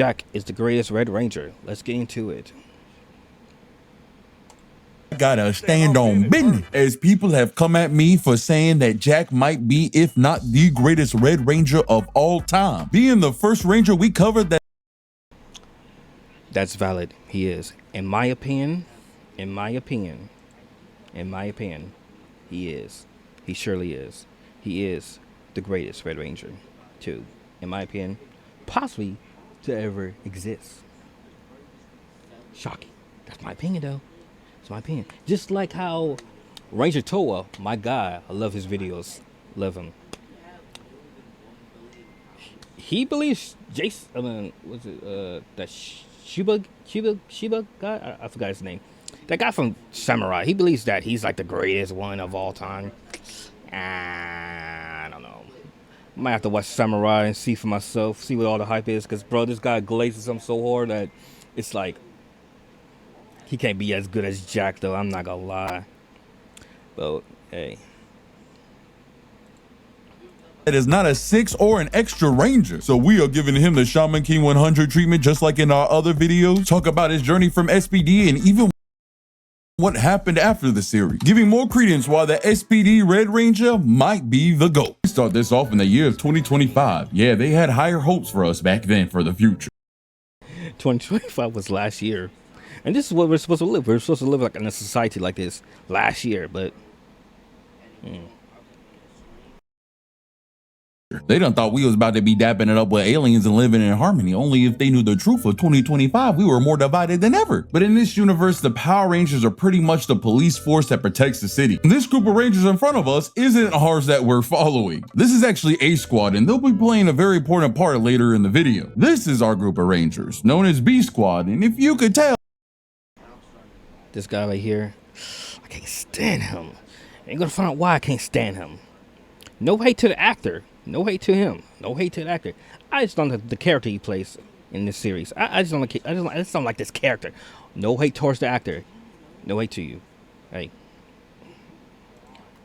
Jack is the greatest Red Ranger. Let's get into it. Gotta stand on business, as people have come at me for saying that Jack might be, if not the greatest Red Ranger of all time. Being the first Ranger we covered that. That's valid. He is. In my opinion, he is. He surely is. He is the greatest Red Ranger, too. In my opinion, possibly to ever exist. Shocking. That's my opinion, though. It's my opinion. Just like how Ranger Toa, my guy, I love his videos. Love him. He believes Jason, what's it, that Shiba guy? I forgot his name. That guy from Samurai. He believes that he's like the greatest one of all time. I don't know. Might have to watch Samurai and see for myself, see what all the hype is. Because, bro, this guy glazes him so hard that it's like, he can't be as good as Jack, though. I'm not going to lie. But, hey. It is not a 6 or an extra Ranger. So we are giving him the Shaman King 100 treatment, just like in our other videos. Talk about his journey from S.P.D. and even what happened after the series, giving more credence why the S.P.D. Red Ranger might be the GOAT. We start this off in the year of 2025. Yeah, they had higher hopes for us back then for the future. 2025 was last year. And this is what we're supposed to live. We're supposed to live like in a society like this last year, but... They done thought we was about to be dapping it up with aliens and living in harmony. Only if they knew the truth of 2025, we were more divided than ever. But in this universe, the Power Rangers are pretty much the police force that protects the city. This group of Rangers in front of us isn't ours that we're following. This is actually A Squad, and they'll be playing a very important part later in the video. This is our group of Rangers, known as B Squad, and if you could tell, this guy right here, I can't stand him. Ain't gonna find out why I can't stand him. No hate to the actor. No hate to him. No hate to the actor. I just don't like the character he plays in this series. I just don't like. I just don't like this character. No hate towards the actor. No hate to you. Hey.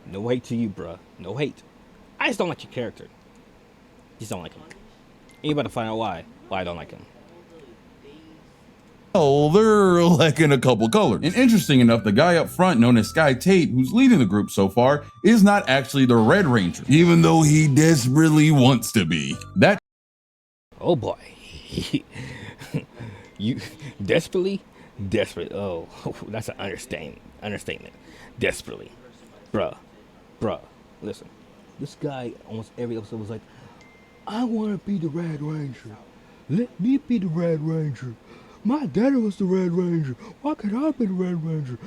No hate to you, bruh. No hate. I just don't like your character. Just don't like him. Anybody find out why I don't like him. oh, they're lacking a couple colors. And interesting enough, the guy up front, known as Sky Tate, who's leading the group so far, is not actually the Red Ranger, even though he desperately wants to be. That oh boy. You desperately? Desperate. Oh, that's an understatement. Desperately. Bruh. Listen. This guy almost every episode was like, I want to be the Red Ranger. Let me be the Red Ranger. My daddy was the Red Ranger. Why can't I be the Red Ranger?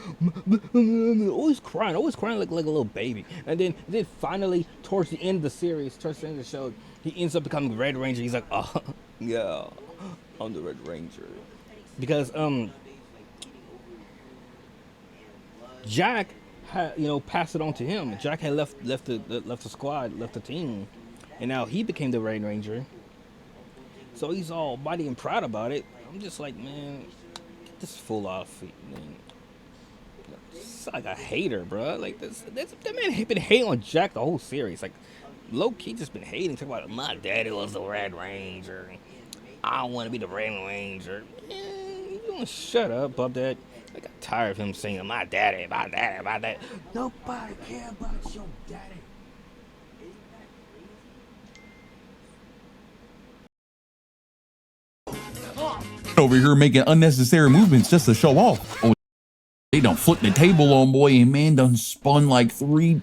Always crying like a little baby. And then finally, towards the end of the series, towards the end of the show, he ends up becoming the Red Ranger. He's like, oh, yeah, I'm the Red Ranger. Because, Jack had, passed it on to him. Jack had left the squad, left the team. And now he became the Red Ranger. So he's all mighty and proud about it. I'm just like, man, get this fool off, man. It's like a hater, bro. Like that man been hating on Jack the whole series. Like, low key just been hating. Talking about my daddy was the Red Ranger. I want to be the Red Ranger. Man, you don't shut up about that. I got tired of him saying my daddy. Nobody care about your daddy. over here making unnecessary movements just to show off. Oh, they done flipped the table on boy, and man done spun like 3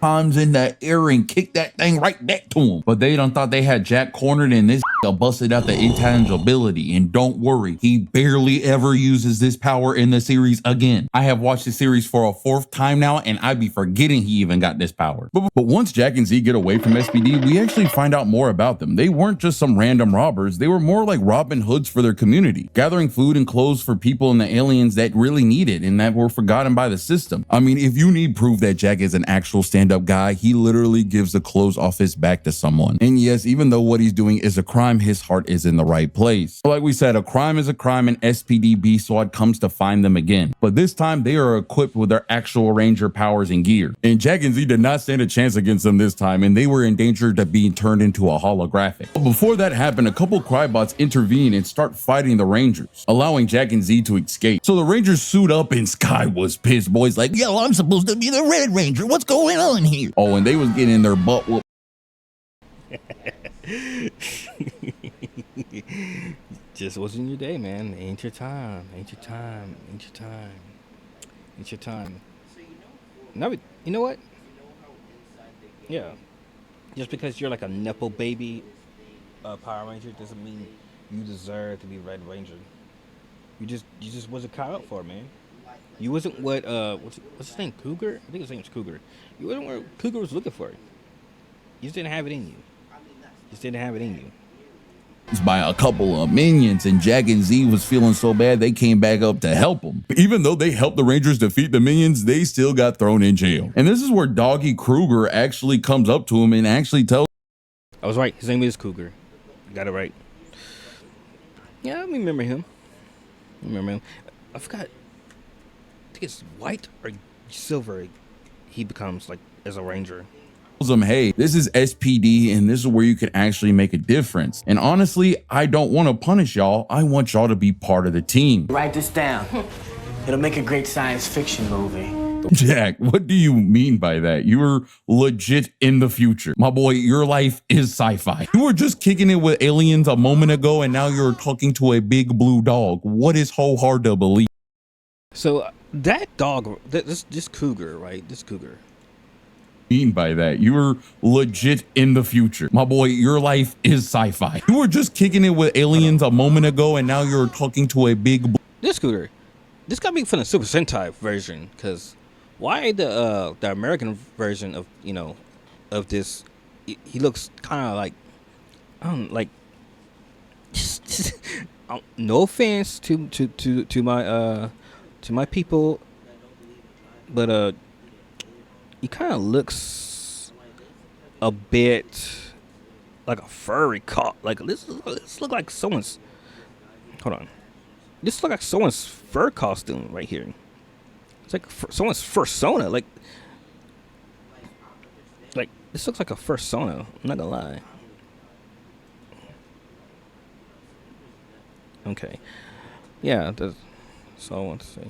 times in the air and kicked that thing right back to him. But they done thought they had Jack cornered, and this busted out the intangibility. And don't worry, he barely ever uses this power in the series again. I have watched the series for a 4th time now, and I'd be forgetting he even got this power. But once Jack and Z get away from S.P.D, we actually find out more about them. They weren't just some random robbers. They were more like Robin Hoods for their community, gathering food and clothes for people and the aliens that really need it and that were forgotten by the system. I mean, if you need proof that Jack is an actual stand-up stand-up guy. He literally gives the clothes off his back to someone. And yes, even though what he's doing is a crime, his heart is in the right place. So like we said, a crime is a crime, and S.P.D. B-SWAT comes to find them again. But this time they are equipped with their actual Ranger powers and gear. And Jack and Z did not stand a chance against them this time, and they were in danger of being turned into a holographic. But before that happened, a couple Crybots intervene and start fighting the Rangers, allowing Jack and Z to escape. So the Rangers suit up, and Sky was pissed. Boys like, yo, I'm supposed to be the Red Ranger. What's going on here? Oh, and they was getting their butt whooped. Just wasn't your day, man. Ain't your time. Ain't your time. Ain't your time. Ain't your time. Now, you know what? Yeah. Just because you're like a nepo baby Power Ranger doesn't mean you deserve to be Red Ranger. You just wasn't caught up for it, man. You wasn't what what's his name? Cougar? I think his name's Cougar. You wasn't what Cougar was looking for. You just didn't have it in you. Just didn't have it in you. By a couple of minions, and Jack and Z was feeling so bad they came back up to help him. Even though they helped the Rangers defeat the minions, they still got thrown in jail. And this is where Doggy Kruger actually comes up to him and actually tells. I was right. His name is Cougar. You got it right. Yeah, I remember him. I forgot. I think it's white or silver. He becomes like as a ranger. Them, hey, this is S.P.D. and this is where you can actually make a difference. And honestly, I don't want to punish y'all. I want y'all to be part of the team. Write this down. It'll make a great science fiction movie. Jack, what do you mean by that? You're legit in the future. My boy, your life is sci-fi. You were just kicking it with aliens a moment ago, and now you're talking to a big blue dog. What is so hard to believe? So that dog, this cougar, right? This cougar. Mean by that? You're legit in the future. My boy, your life is sci-fi. You were just kicking it with aliens a moment ago, and now you're talking to a big this scooter. This got me from the Super Sentai version, because why the American version of of this, he looks kind of like no offense to my people, but he kind of looks a bit like a furry cop. Like this look like someone's. Hold on. This look like someone's fur costume right here. It's like someone's fursona. Like this looks like a fursona. I'm not gonna lie. Okay. Yeah, that's all I want to say.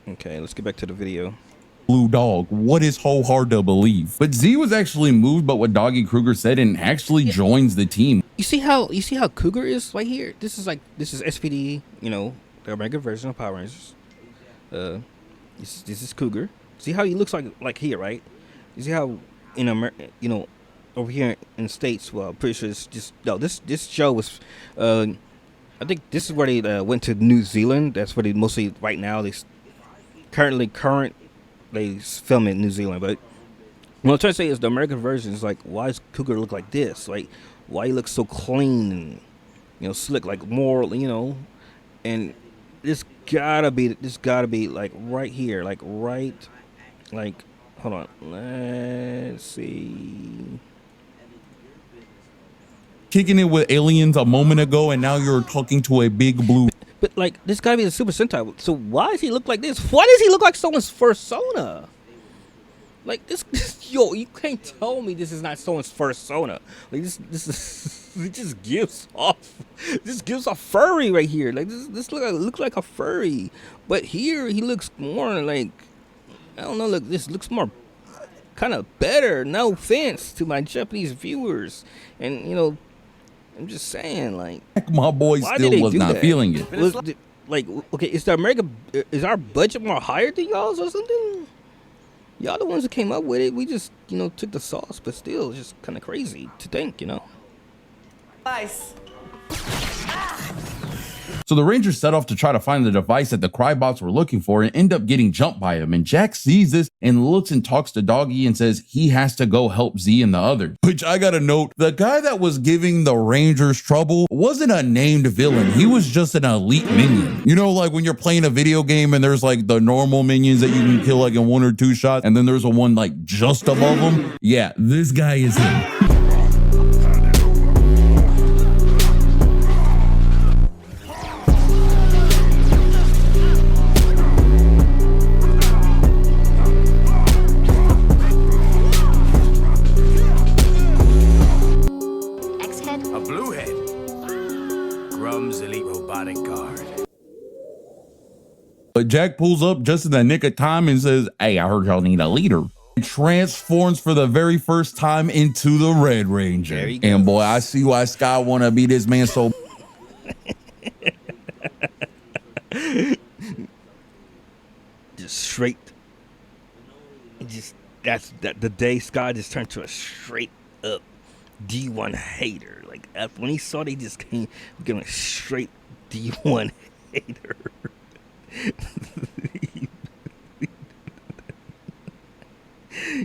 Okay, let's get back to the video. Blue dog. What is so hard to believe? But Z was actually moved by what Doggy Kruger said and actually joins the team. You see how Cougar is right here? This is S.P.D. The American version of Power Rangers. This is Cougar. See how he looks like here, right? You see how in America, over here in the States. Well, I'm pretty sure it's just This show was. I think this is where they went to New Zealand. That's where they mostly right now they. Current, they film in New Zealand, but what I'm trying to say is the American version is like, why does Cougar look like this? Like, why he looks so clean and slick, like more, and this gotta be like right here, like hold on, let's see. Kicking it with aliens a moment ago, and now you're talking to a big blue. But this gotta be the Super Sentai. So why does he look like this? Why does he look like someone's fursona? Like this yo, you can't tell me this is not someone's fursona. Like this is it just gives off furry right here. Like this look like a furry. But here he looks more like, I don't know, look, this looks more kind of better. No offense to my Japanese viewers. And I'm just saying, like, my boy still was not feeling it. Okay, is our budget more higher than y'all's or something? Y'all the ones that came up with it. We just, took the sauce, but still, just kind of crazy to think, Nice. So the Rangers set off to try to find the device that the Crybots were looking for and end up getting jumped by him. And Jack sees this and looks and talks to Doggy and says he has to go help Z and the others. Which I gotta note, the guy that was giving the Rangers trouble wasn't a named villain. He was just an elite minion. You know, like when you're playing a video game and there's like the normal minions that you can kill like in 1 or 2 shots, and then there's a one like just above them. Yeah, this guy is him. A bluehead. Grum's elite robotic guard. But Jack pulls up just in the nick of time and says, "Hey, I heard y'all need a leader." And transforms for the very first time into the Red Ranger. And boy, I see why Sky wanna be this man so. Just straight. Just that's the day Sky just turned to a straight up D1 hater. Like when he saw, they just came becoming a straight D1 hater.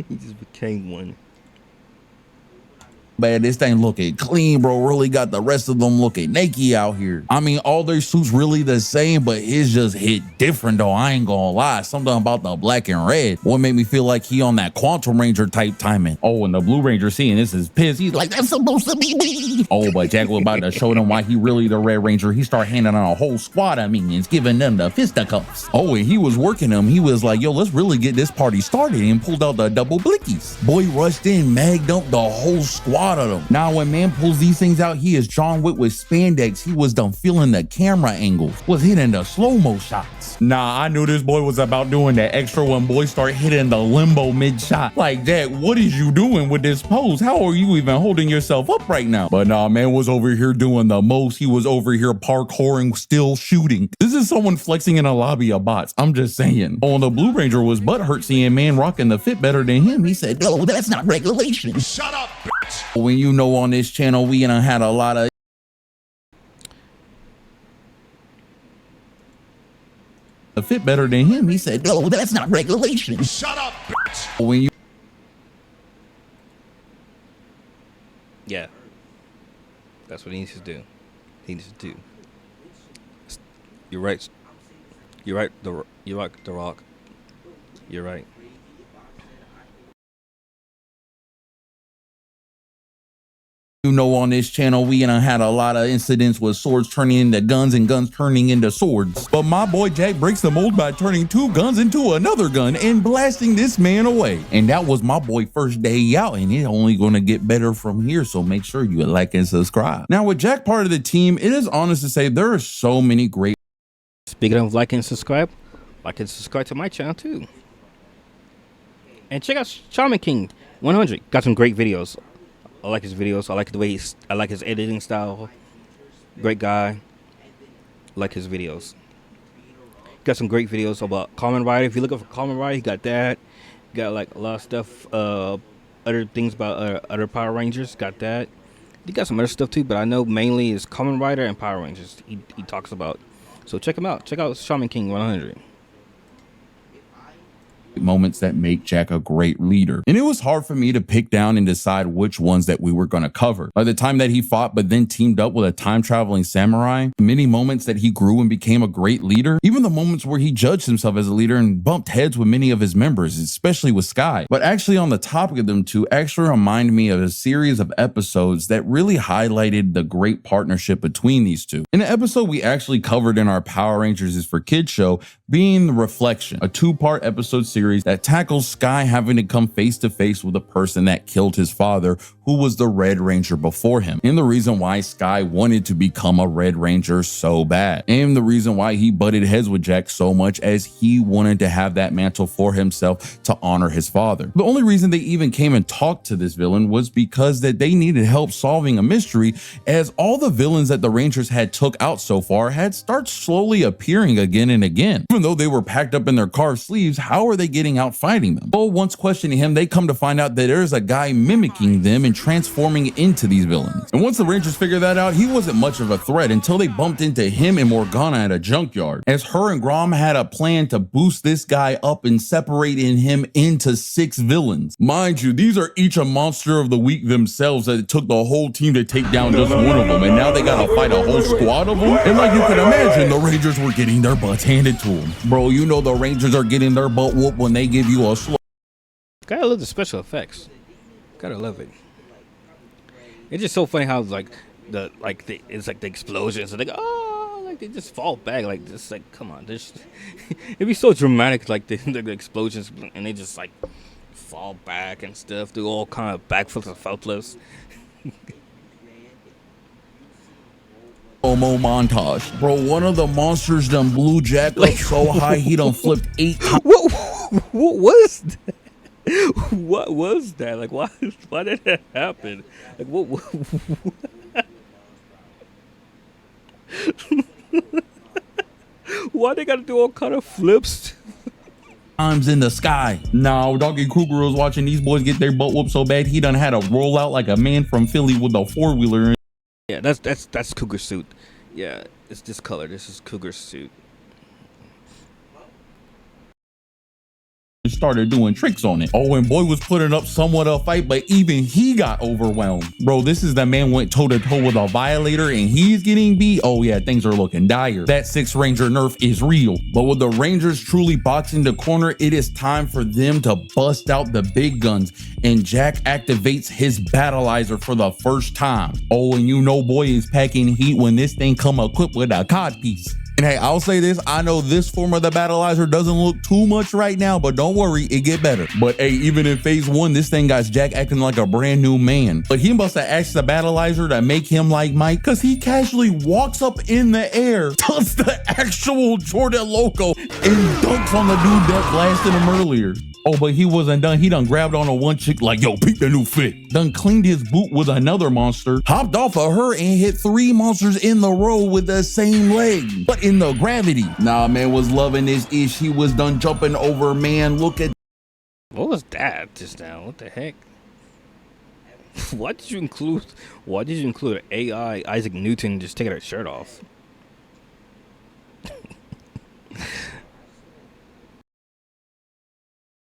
He just became one. Man, this thing looking clean, bro. Really got the rest of them looking naked out here. I mean, all their suits really the same, but his just hit different though. I ain't gonna lie. Something about the black and red. Boy, made me feel like he on that Quantum Ranger type timing. Oh, and the Blue Ranger seeing this is pissed. He's like, "That's supposed to be me." Oh, but Jack was about to show them why he really the Red Ranger. He started handing out a whole squad of minions, giving them the fisticuffs. Oh, and he was working them. He was like, "Yo, let's really get this party started," and pulled out the double blickies. Boy rushed in, mag dumped the whole squad of them. Now, when man pulls these things out, he is John Wick with spandex. He was done feeling the camera angles, was hitting the slow-mo shots. Nah, I knew this boy was about doing that extra when boy start hitting the limbo mid-shot. Like, Jack, what is you doing with this pose? How are you even holding yourself up right now? But nah, man was over here doing the most. He was over here parkouring, still shooting. This is someone flexing in a lobby of bots. I'm just saying. Oh, the Blue Ranger was butthurt seeing man rocking the fit better than him. He said, "No, that's not regulation." Shut up, bitch! When you know on this channel, we done had a lot of a fit better than him. He said, "No, that's not regulation." Shut up, bitch! When you Yeah, that's what he needs to do. He needs to do. You're right. You're right. You're right. The Rock. You're right. You know, on this channel, we done had a lot of incidents with swords turning into guns and guns turning into swords. But my boy Jack breaks the mold by turning 2 guns into another gun and blasting this man away. And that was my boy first day out, and it's only gonna get better from here. So make sure you like and subscribe. Now, with Jack part of the team, it is honest to say there are so many great. Speaking of like and subscribe to my channel too. And check out Shaman King 100. Got some great videos. I like his videos. I like the way I like his editing style. Great guy. Like his videos. Got some great videos about Kamen Rider. If you're looking for Kamen Rider, he got that. Got like a lot of stuff. Other things about other Power Rangers. Got that. He got some other stuff too, but I know mainly is Kamen Rider and Power Rangers. He talks about. So check him out. Check out Shaman King 100. Moments that make Jack a great leader. And it was hard for me to pick down and decide which ones that we were going to cover. By the time that he fought but then teamed up with a time-traveling samurai, many moments that he grew and became a great leader, even the moments where he judged himself as a leader and bumped heads with many of his members, especially with Sky. But actually on the topic of them two, actually remind me of a series of episodes that really highlighted the great partnership between these two. In an episode we actually covered in our Power Rangers is for Kids show, being The Reflection, a 2-part episode series that tackles Sky having to come face to face with a person that killed his father, who was the Red Ranger before him, and the reason why Sky wanted to become a Red Ranger so bad, and the reason why he butted heads with Jack so much, as he wanted to have that mantle for himself to honor his father. The only reason they even came and talked to this villain was because that they needed help solving a mystery, as all the villains that the Rangers had took out so far had started slowly appearing again and again. Even though they were packed up in their carved sleeves, how are they getting out fighting them? Well, once questioning him, they come to find out that there's a guy mimicking them and and transforming into these villains. And once the Rangers figured that out, he wasn't much of a threat until they bumped into him and Morgana at a junkyard, as her and Grom had a plan to boost this guy up and separating him into 6 villains. Mind you, these are each a monster of the week themselves, that it took the whole team to take down just one of them, and now they gotta fight a whole squad of them. And like you can imagine, the Rangers were getting their butts handed to them. Bro, you know the Rangers are getting their butt whooped when they give you a slow. Gotta love the special effects. Gotta love it. It's just so funny how it's like the explosions. Like, oh, like they just fall back. Like, just like, come on. It'd be so dramatic, like the explosions, and they just like fall back and stuff. Do all kind of backflips and flips. Slow-mo montage. Bro, one of the monsters done blew Jack up so high he done flipped 8 times. What was that? What was that? Like, why did that happen? Like, what why they gotta do all kind of flips? Times in the sky. Now, Doggy Kruger was watching these boys get their butt whooped so bad he done had to roll out like a man from Philly with a 4-wheeler. Yeah, that's Cougar's suit. Yeah, it's this color. This is Cougar's suit. Started doing tricks on it. Oh, and boy was putting up somewhat of a fight, but even he got overwhelmed. Bro, this is the man went toe to toe with a Violator and he's getting beat. Oh yeah, things are looking dire. That 6 Ranger nerf is real. But with the Rangers truly boxing the corner, it is time for them to bust out the big guns, and Jack activates his Battleizer for the first time. Oh, and you know boy is packing heat when this thing come equipped with a cod piece. And hey, I'll say this, I know this form of the Battleizer doesn't look too much right now, but don't worry, it get better. But hey, even in phase 1, this thing got Jack acting like a brand new man. But he must have asked the Battleizer to make him like Mike, cause he casually walks up in the air, does the actual Jordan Loco, and dunks on the dude that blasted him earlier. Oh, but he wasn't done. He done grabbed on a one chick like, yo, peep the new fit. Done cleaned his boot with another monster, hopped off of her and hit 3 monsters in the row with the same leg, but in the gravity. Nah, man was loving this ish. He was done jumping over, man. Look at. What was that just now? What the heck? Why did you include AI Isaac Newton just taking her shirt off?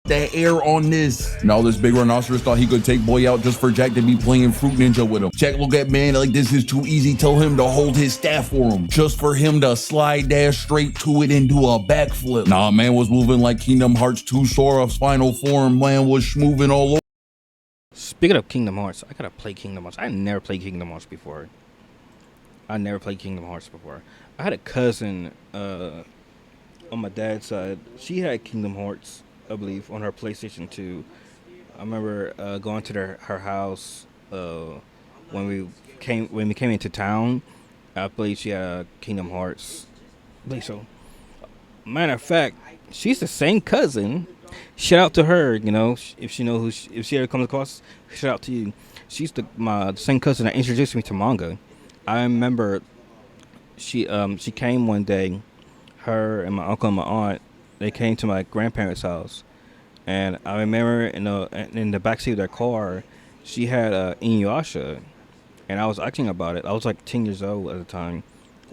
That air on this. Now this big rhinoceros thought he could take boy out just for Jack to be playing Fruit Ninja with him. Jack look at man like this is too easy. Tell him to hold his staff for him, just for him to slide dash straight to it and do a backflip. Nah, man was moving like Kingdom Hearts 2 Sora's final form. Man was moving all over. Speaking of Kingdom Hearts, I gotta play Kingdom Hearts. I never played Kingdom Hearts before. I had a cousin on my dad's side. She had Kingdom Hearts, I believe, on her PlayStation 2. I remember going to her house when we came into town. I believe she had Kingdom Hearts. I believe so. Matter of fact, she's the same cousin. Shout out to her, you know, if she know if she ever comes across. Shout out to you. She's the same cousin that introduced me to manga. I remember she came one day. Her and my uncle and my aunt, they came to my grandparents' house, and I remember in the backseat of their car, she had Inuyasha, and I was asking about it. I was like 10 years old at the time,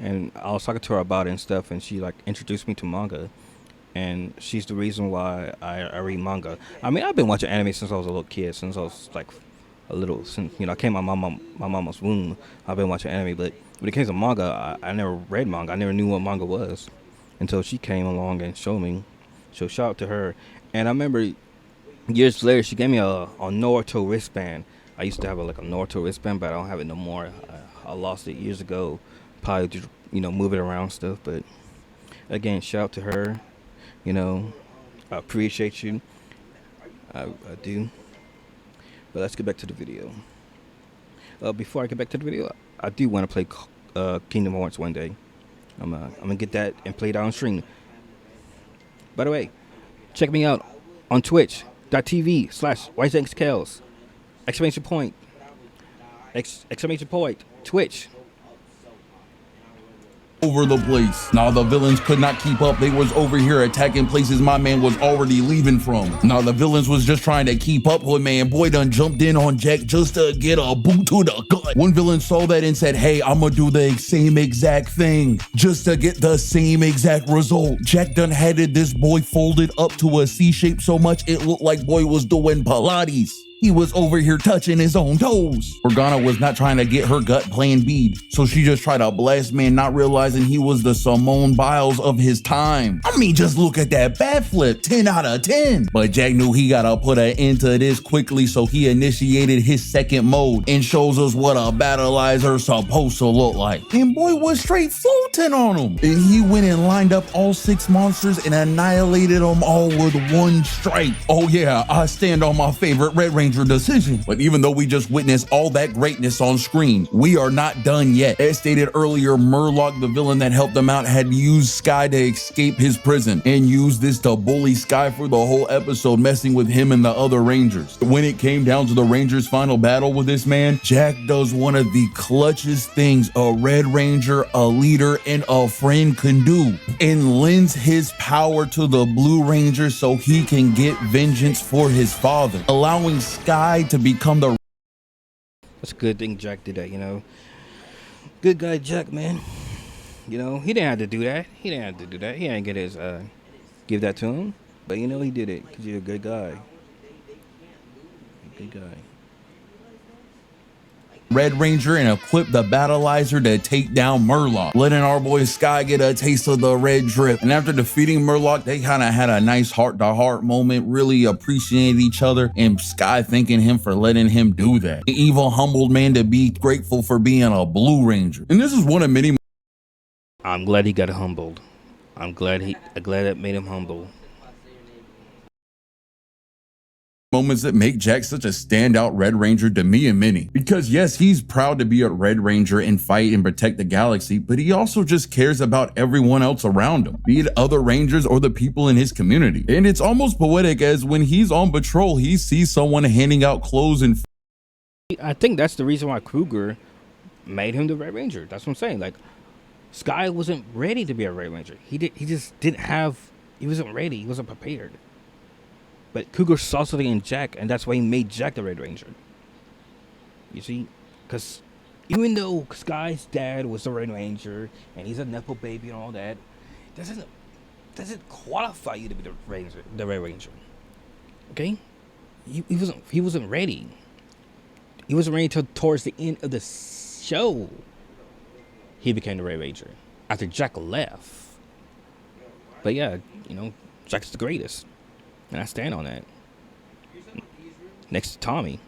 and I was talking to her about it and stuff, and she like introduced me to manga, and she's the reason why I read manga. I mean, I've been watching anime since I was a little kid, since I was like since I came out my mama's womb. I've been watching anime, but when it came to manga, I never read manga. I never knew what manga was until she came along and showed me. So shout out to her. And I remember years later, she gave me a Naruto wristband. I used to have a Naruto wristband, but I don't have it no more. I lost it years ago. Probably just, move it around stuff. But again, shout out to her. I appreciate you. I do. But let's get back to the video. Before I get back to the video, I do want to play Kingdom Hearts one day. I'm gonna get that and play it on stream. By the way, check me out on twitch.tv/RyzenxKelz. Exclamation point. Twitch. over the place. Now the villains could not keep up. They was over here attacking places my man was already leaving from. Now the villains was just trying to keep up with man. Boy done jumped in on Jack just to get a boot to the gut. One villain saw that and said, hey, I'm gonna do the same exact thing just to get the same exact result. Jack done headed this boy folded up to a C shape so much it looked like boy was doing Pilates. He was over here touching his own toes. Organa was not trying to get her gut playing bead, so she just tried to blast man, not realizing he was the Simone Biles of his time. I mean, just look at that bat flip, 10 out of 10. But Jack knew he gotta put an end to this quickly, so he initiated his second mode and shows us what a battleizer supposed to look like. And boy was straight floating on him. And he went and lined up all 6 monsters and annihilated them all with one strike. Oh yeah, I stand on my favorite Red Ranger decision. But even though we just witnessed all that greatness on screen, we are not done yet. As stated earlier, Murloc, the villain that helped him out, had used Sky to escape his prison and used this to bully Sky for the whole episode, messing with him and the other Rangers. When it came down to the Rangers' final battle with this man, Jack does one of the clutchest things a Red Ranger, a leader, and a friend can do, and lends his power to the Blue Ranger so he can get vengeance for his father, allowing Sky to become the... That's a good thing Jack did that, you know. Good guy Jack, man. You know, he didn't have to do that. He didn't get his, give that to him. But, you know, he did it because he's a good guy. Good guy. Red Ranger and equip the battleizer to take down Murloc, letting our boy Sky get a taste of the red drip. And after defeating Murloc, they kind of had a nice heart-to-heart moment, really appreciated each other, and Sky thanking him for letting him do that. The evil humbled man to be grateful for being a Blue Ranger. And this is one of many... I'm glad he got humbled. I'm glad it made him humble. Moments that make Jack such a standout Red Ranger to me and many. Because yes, he's proud to be a Red Ranger and fight and protect the galaxy, but he also just cares about everyone else around him, be it other Rangers or the people in his community. And it's almost poetic as when he's on patrol, he sees someone handing out clothes and... I think that's the reason why Kruger made him the Red Ranger. That's what I'm saying. Like, Sky wasn't ready to be a Red Ranger. He wasn't ready. He wasn't prepared. But Cougar saw something in Jack, and that's why he made Jack the Red Ranger. You see? Because even though Sky's dad was the Red Ranger, and he's a Nepo baby and all that, doesn't qualify you to be the Red Ranger. Okay? He wasn't ready. He wasn't ready until towards the end of the show. He became the Red Ranger after Jack left. But yeah, you know, Jack's the greatest. And I stand on that. Next to Tommy.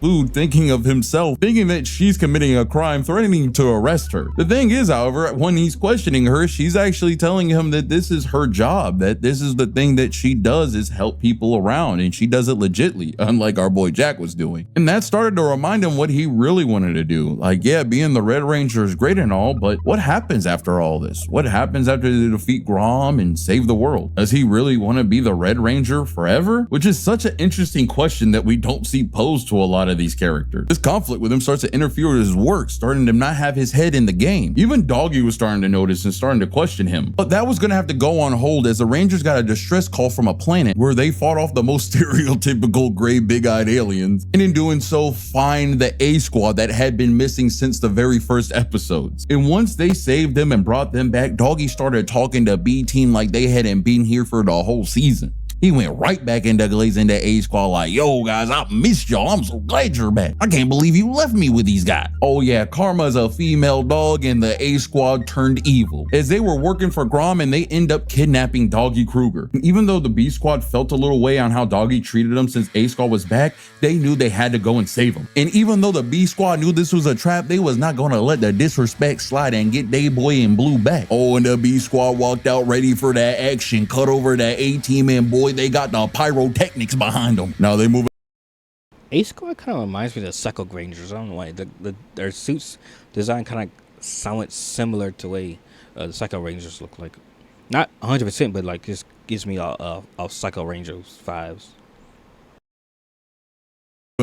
Food, thinking of himself, thinking that she's committing a crime, threatening to arrest her. The thing is, however, when he's questioning her, she's actually telling him that this is her job, that this is the thing that she does is help people around, and she does it legitly, unlike our boy Jack was doing. And that started to remind him what he really wanted to do. Like, yeah, being the Red Ranger is great and all, but what happens after all this? What happens after they defeat Grom and save the world? Does he really want to be the Red Ranger forever? Which is such an interesting question that we don't see posed to a lot of these characters. This conflict with him starts to interfere with his work, starting to not have his head in the game. Even Doggy was starting to notice and starting to question him. But that was going to have to go on hold as the Rangers got a distress call from a planet where they fought off the most stereotypical gray big-eyed aliens, and in doing so find the A squad that had been missing since the very first episodes. And once they saved them and brought them back, Doggy started talking to B Team like they hadn't been here for the whole season. He went right back into glazing the A squad like, yo guys, I missed y'all. I'm so glad you're back. I can't believe you left me with these guys. Oh yeah, Karma's a female dog and the A squad turned evil as they were working for Grom and they end up kidnapping Doggy Kruger. And even though the B squad felt a little way on how Doggy treated them since A squad was back, they knew they had to go and save him. And even though the B squad knew this was a trap, they was not gonna let the disrespect slide and get they boy in blue back. Oh, and the B squad walked out ready for that action, cut over that A team, and boy, they got the pyrotechnics behind them. Now they move. A Squad kind of reminds me of the Psycho Rangers. I don't know why. Their suits design kind of somewhat similar to the way the Psycho Rangers look like. Not 100%, but like just gives me a Psycho Rangers vibes.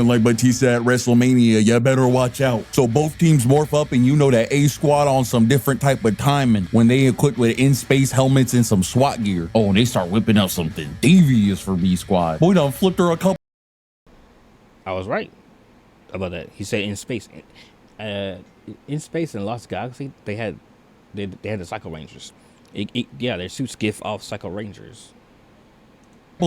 Like Batista at WrestleMania, you better watch out. So both teams morph up, and you know that A Squad on some different type of timing when they equipped with in-space helmets and some SWAT gear. Oh, and they start whipping up something devious for B Squad. Boy, done flipped her a couple. I was right about that. He said in space. In space in Lost Galaxy, they had the Psycho Rangers. Yeah, their suits give off Psycho Rangers.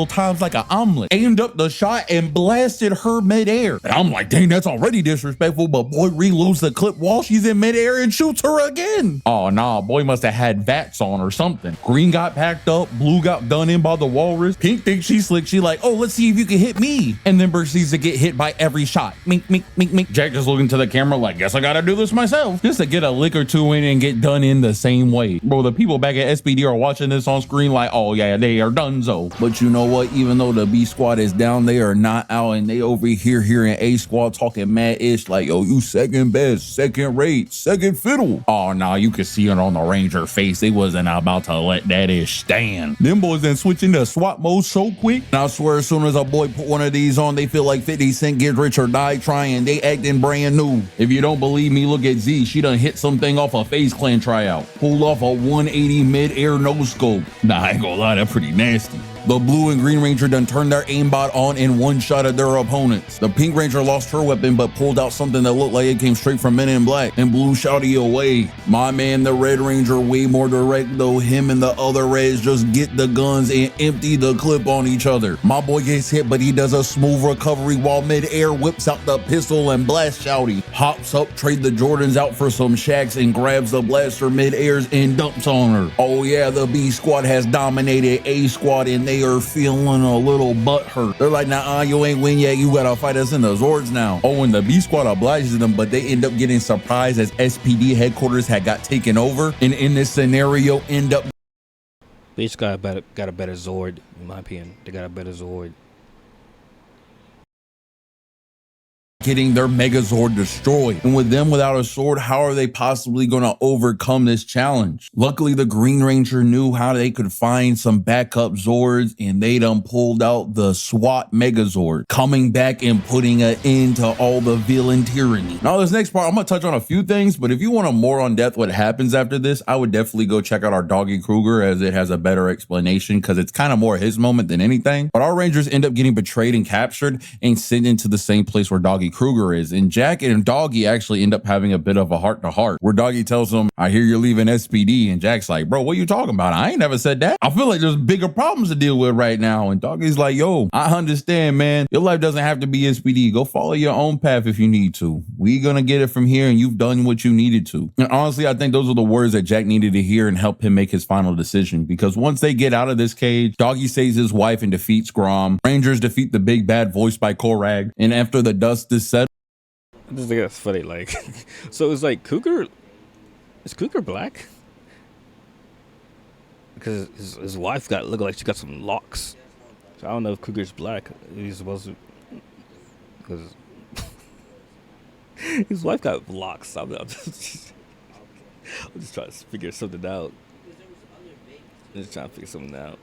Times like an omelet, aimed up the shot and blasted her midair. And I'm like, dang, that's already disrespectful, but boy reloads the clip while she's in midair and shoots her again. Oh nah, boy must have had VATS on or something. Green got packed up, blue got done in by the walrus, pink thinks she's slick, she like, oh, let's see if you can hit me, and then proceeds to get hit by every shot. Mink, mink, mink, mink. Jack just looking to the camera like, guess I gotta do this myself, just to get a lick or two in and get done in the same way. Bro, the people back at S.P.D are watching this on screen like, oh yeah, they are donezo. But you know what, even though the B Squad is down, they are not out, and they over here hearing A Squad talking mad ish like, yo, you second best, second rate, second fiddle. Oh nah, you could see it on the Ranger face. They wasn't about to let that ish stand. Them boys then switch into SWAT mode so quick, and I swear as soon as a boy put one of these on, they feel like 50 Cent get rich or die trying. They acting brand new. If you don't believe me, look at Z. She done hit something off a FaZe Clan tryout, pulled off a 180 mid-air no scope. Nah, I ain't gonna lie, that's pretty nasty. The blue and green ranger done turned their aimbot on and one shot at their opponents. The pink ranger lost her weapon but pulled out something that looked like it came straight from Men in Black, and blew shouty away. My man, the red ranger, way more direct though. Him and the other reds just get the guns and empty the clip on each other. My boy gets hit, but he does a smooth recovery while mid-air whips out the pistol and blasts shouty. Hops up, trade the Jordans out for some shacks, and grabs the blaster mid-airs and dumps on her. Oh yeah, the B Squad has dominated A Squad, and they are feeling a little butthurt. They're like, nah, you ain't win yet. You gotta fight us in the Zords now. Oh, and the B Squad obliges them, but they end up getting surprised as S.P.D headquarters had got taken over, and in this scenario end up. They just got a better Zord, in my opinion. They got a better Zord. Getting their Megazord destroyed. And with them without a sword, how are they possibly going to overcome this challenge? Luckily, the Green Ranger knew how they could find some backup Zords, and they done pulled out the SWAT Megazord, coming back and putting an end to all the villain tyranny. Now, this next part, I'm going to touch on a few things, but if you want a more on depth what happens after this, I would definitely go check out our Doggy Kruger, as it has a better explanation, because it's kind of more his moment than anything. But our Rangers end up getting betrayed and captured and sent into the same place where Doggy Kruger is, and Jack and Doggy actually end up having a bit of a heart-to-heart, where Doggy tells him, I hear you're leaving S.P.D, and Jack's like, bro, what you talking about? I ain't never said that. I feel like there's bigger problems to deal with right now. And Doggy's like, yo, I understand, man. Your life doesn't have to be S.P.D. Go follow your own path if you need to. We gonna get it from here, and you've done what you needed to. And honestly, I think those are the words that Jack needed to hear and help him make his final decision, because once they get out of this cage, Doggy saves his wife and defeats Grom. Rangers defeat the big bad voiced by Korag, and after the dust is settled, I just think that's funny. Like, so it's like Cougar. Is Cougar black? Because his wife look like she got some locks. So I don't know if Cougar's black. He's supposed to, because his wife got locks. I'm just trying to figure something out. I'm just trying to figure something out.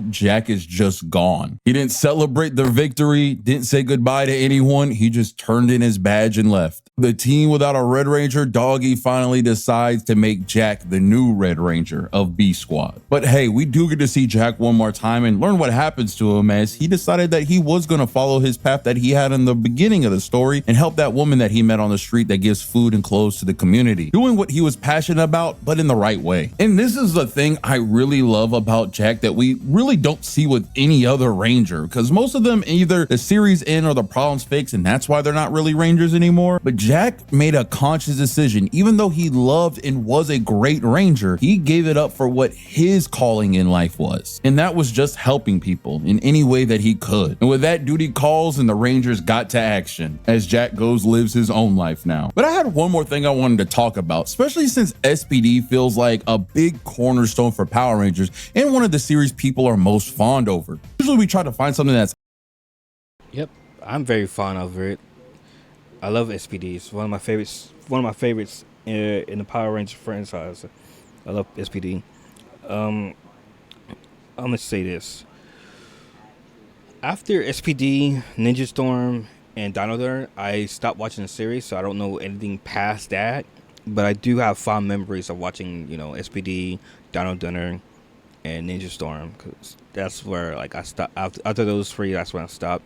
Jack is just gone. He didn't celebrate the victory, didn't say goodbye to anyone. He just turned in his badge and left. The team without a Red Ranger, Doggy finally decides to make Jack the new Red Ranger of B Squad. But hey, we do get to see Jack one more time and learn what happens to him, as he decided that he was going to follow his path that he had in the beginning of the story and help that woman that he met on the street that gives food and clothes to the community, doing what he was passionate about, but in the right way. And this is the thing I really love about Jack that we really don't see with any other Ranger, because most of them either the series end or the problems fixed, and that's why they're not really Rangers anymore. But Jack made a conscious decision. Even though he loved and was a great Ranger, he gave it up for what his calling in life was, and that was just helping people in any way that he could. And with that, duty calls, and the Rangers got to action as Jack lives his own life now. But I had one more thing I wanted to talk about, especially since S.P.D feels like a big cornerstone for Power Rangers and one of the series people are most fond over. Usually we try to find something that's. Yep, I'm very fond of it. I love S.P.D. It's one of my favorites. One of my favorites in the Power Ranger franchise. I love S.P.D. I'm gonna say this. After S.P.D, Ninja Storm, and Dino Dinner, I stopped watching the series, so I don't know anything past that. But I do have fond memories of watching, S.P.D, Dino Dinner, and Ninja Storm, because that's where like I stopped. After those three, that's when I stopped.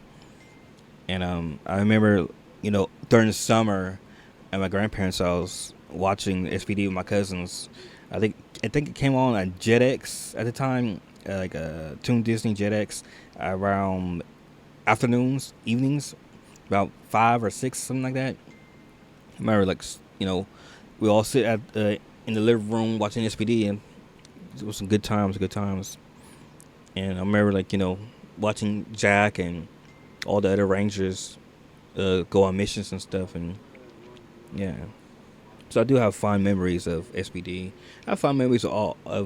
And I remember, during the summer at my grandparents' house, watching S.P.D with my cousins. I think it came on Jetix at the time, like Toon Disney Jetix, around afternoons, evenings, about 5 or 6, something like that. I remember, like, we all sit at in the living room watching S.P.D, and it was some good times, good times. And I remember, like, watching Jack and all the other Rangers go on missions and stuff, and yeah. So I do have fond memories of S.P.D. I have fond memories of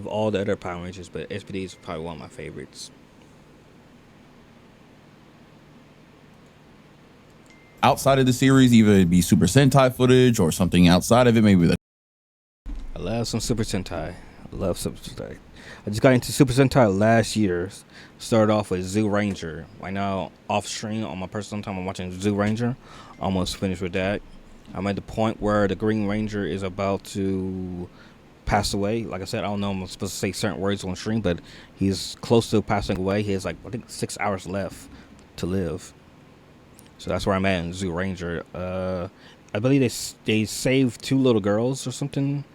all the other Power Rangers, but S.P.D is probably one of my favorites. Outside of the series, either it be Super Sentai footage or something outside of it, maybe the I love some Super Sentai. I love Super Sentai. I just got into Super Sentai last year. Started off with Zoo Ranger. Right now, off stream on my personal time, I'm watching Zoo Ranger. Almost finished with that. I'm at the point where the Green Ranger is about to pass away. Like I said, I don't know if I'm supposed to say certain words on stream, but he's close to passing away. He has, like, I think 6 hours left to live. So that's where I'm at in Zoo Ranger. I believe they saved 2 little girls or something.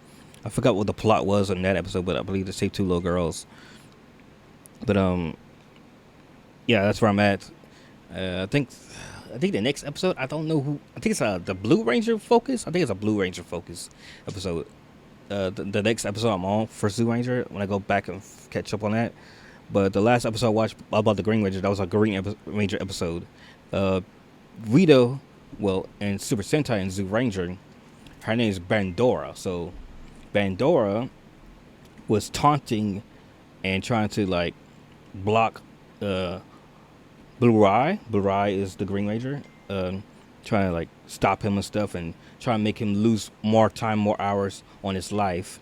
I forgot what the plot was in that episode, but I believe they saved 2 little girls. But yeah, that's where I'm at. I think the next episode, I don't know who. I think it's the Blue Ranger focus. I think it's a Blue Ranger focus episode. The next episode I'm on for Zoo Ranger when I go back and catch up on that. But the last episode I watched about the Green Ranger, that was a Green Ranger episode. Rita, in Super Sentai and Zoo Ranger, her name is Bandora. So Bandora was taunting and trying to, like, block Blue Rai. Blue Rai is the Green Ranger. Trying to, like, stop him and stuff, and trying to make him lose more time, more hours on his life.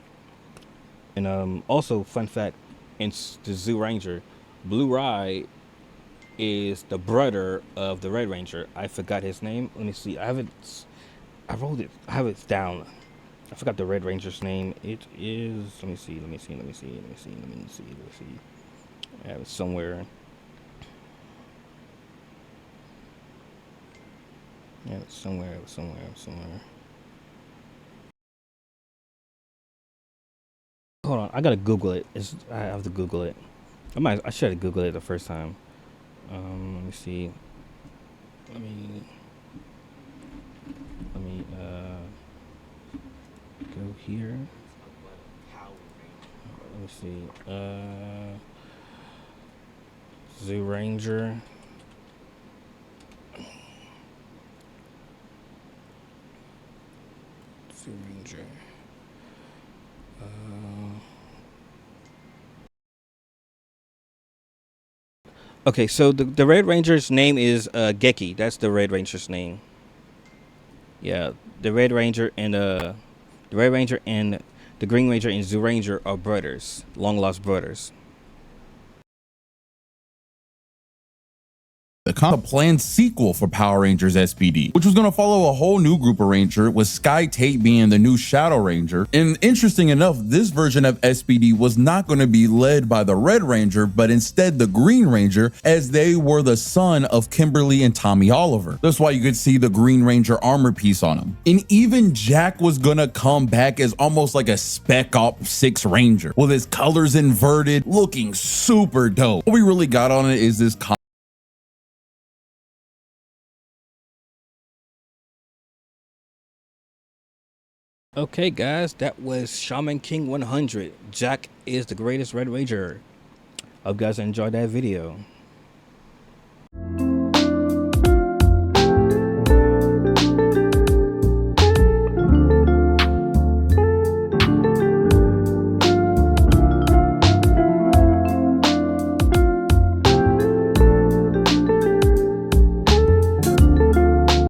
And also, fun fact, in the Zoo Ranger, Blue Rai is the brother of the Red Ranger. I forgot his name. Let me see. I wrote it. I have it down. I forgot the Red Ranger's name. It is. Let me see. I have it somewhere. Yeah, it's somewhere. Hold on. I gotta Google it. I have to Google it. I should have Googled it the first time. Let me see. Let me go here. Let me see. Zoo Ranger. Zoo Ranger. Okay, so the Red Ranger's name is Geki. That's the Red Ranger's name. Yeah, the Red Ranger and the Green Ranger and Zoo Ranger are brothers, long lost brothers. a planned sequel for Power Rangers S.P.D, which was going to follow a whole new group of Ranger, with Sky Tate being the new Shadow Ranger. And interesting enough, this version of S.P.D was not going to be led by the Red Ranger, but instead the Green Ranger, as they were the son of Kimberly and Tommy Oliver. That's why you could see the Green Ranger armor piece on him. And even Jack was going to come back as almost like a Spec Ops 6 Ranger, with his colors inverted, looking super dope. What we really got on it is this Okay, guys, that was Shaman King 100. Jack is the greatest Red Ranger. Hope you guys enjoyed that video.